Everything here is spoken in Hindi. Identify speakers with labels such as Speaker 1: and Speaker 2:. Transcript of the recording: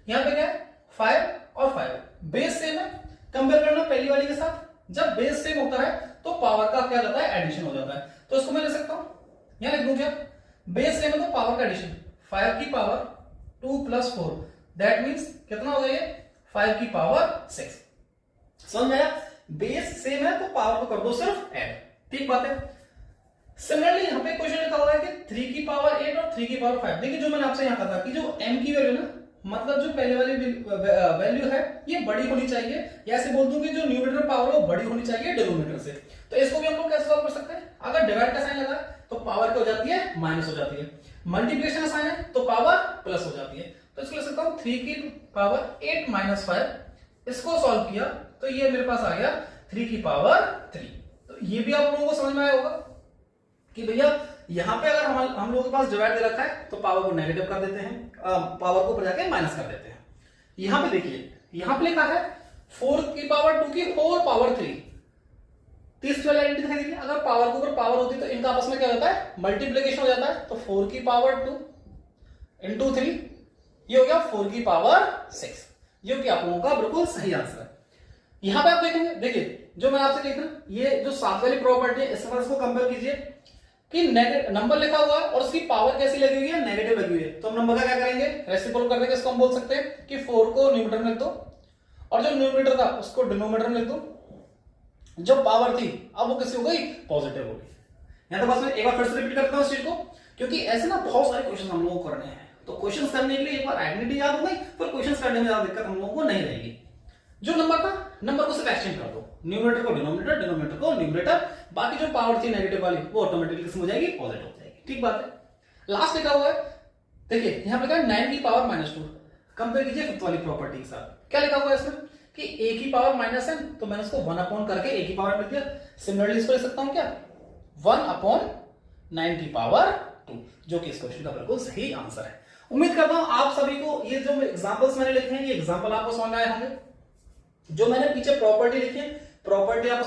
Speaker 1: यहाँ पे क्या है 5 और 5 बेस सेम है, कंपेयर करना पहली वाली के साथ। जब बेस सेम होता है तो पावर का क्या जाता है, एडिशन हो जाता है। तो इसको मैं ले सकता हूं, यहां लिख दूं क्या, बेस सेम है तो पावर का एडिशन 5 की पावर 2 + 4 दैट मींस कितना हो गया ये 5 की पावर 6। समझ में आया? बेस सेम है तो पावर को कर दो सिर्फ ऐड, ठीक बात है। सिमिलरली यहां पे क्वेश्चन लिखा हुआ है कि 3 की पावर 8 और 3 की पावर 5। देखिए जो मैंने आपसे यहां कहा था कि जो m की वैल्यू ना, मतलब जो पहले वाली वैल्यू है ये बड़ी होनी चाहिए, या ऐसे बोल दूं कि जो न्यूमरेटर पावर है वो बड़ी होनी चाहिए डिनोमिनेटर से। तो इसको भी हम लोग कैसे सॉल्व कर सकते हैं, अगर डिवाइड का साइन लगा तो पावर क्या हो जाती है, माइनस हो जाती है। मल्टीप्लिकेशन का साइन है तो पावर प्लस हो जाती है। तो इसको लिख सकता हूं 3 की पावर 8 - 5। इसको सॉल्व किया तो ये मेरे पास आ गया 3 की पावर 3। तो ये भी आप लोगों को समझ में आया होगा कि भैया यहां पे अगर हम लोगों के पास डिवाइड दे रखा है तो पावर को नेगेटिव कर देते हैं, पावर को ऊपर जाके माइनस कर देते हैं। यहां पे देखिए, यहां पे लिखा है 4 की पावर 2 की होल पावर 3। तीसरी वाली आइडेंटिटी दिखाई देखिए, अगर पावर के ऊपर पावर होती है तो इनका आपस में क्या होता है, मल्टीप्लीकेशन हो जाता है। तो 4 की पावर 2 × 3 ये हो गया 4 की पावर 6, जो कि आप लोगों का बिल्कुल सही आंसर है। यहां पे आप देखेंगे, देखिए जो मैं आपसे कहता हूं ये जो सात वाली प्रॉपर्टी है इसको कंपेयर कीजिए कि नंबर लिखा हुआ है और उसकी पावर कैसी लगी हुई है, नेगेटिव लगी हुई है। तो हम नंबर का क्या करेंगे, रेसिप्रोकल कर देंगे। इसको हम बोल सकते हैं कि 4 को न्यूमरेटर में लिख दो और जो न्यूमरेटर था उसको डिनोमिनेटर में लिख दो। जो पावर थी अब वो कैसी हो गई, पॉजिटिव हो गई। यहां तो बस मैं एक बार फिर से रिपीट करता हूं इस चीज को, क्योंकि ऐसे ना बहुत सारे क्वेश्चन हम लोगों को करने हैं। तो क्वेश्चन करने के लिए एक बार आइडेंटिटी याद हो गई, फिर क्वेश्चन करने में ज्यादा दिक्कत हम लोगों को नहीं रहेगी। जो नंबर था, नंबर को सिर्फ एक्सचेंज कर दो, न्यूमरेटर को डिनोमिनेटर, डिनोमिनेटर को न्यूमरेटर। बाकी जो पावर थी नेगेटिव वाली वो ऑटोमेटिकली किसमें हो जाएगी, पॉजिटिव हो जाएगी। ठीक बात है। लास्ट लिखा हुआ है, देखिए यहां पे क्या 9 की पावर -2। कंपेयर कीजिए फिफ्थ वाली प्रॉपर्टी के साथ। क्या लिखा हुआ है इसमें कि a की पावर -n, तो मैंने इसको 1 करके a की पावर लिख दिया। सिमिलरली इसको लिख सकता हूं क्या 1/9 की पावर 2, जो कि इस क्वेश्चन का बिल्कुल सही आंसर है। उम्मीद करता हूं आप सभी को ये जो एग्जांपल्स मैंने लिखे हैं ये एग्जांपल आपको समझ आए होंगे। जो मैंने पीछे प्रॉपर्टी लिखी है, प्रॉपर्टी आपको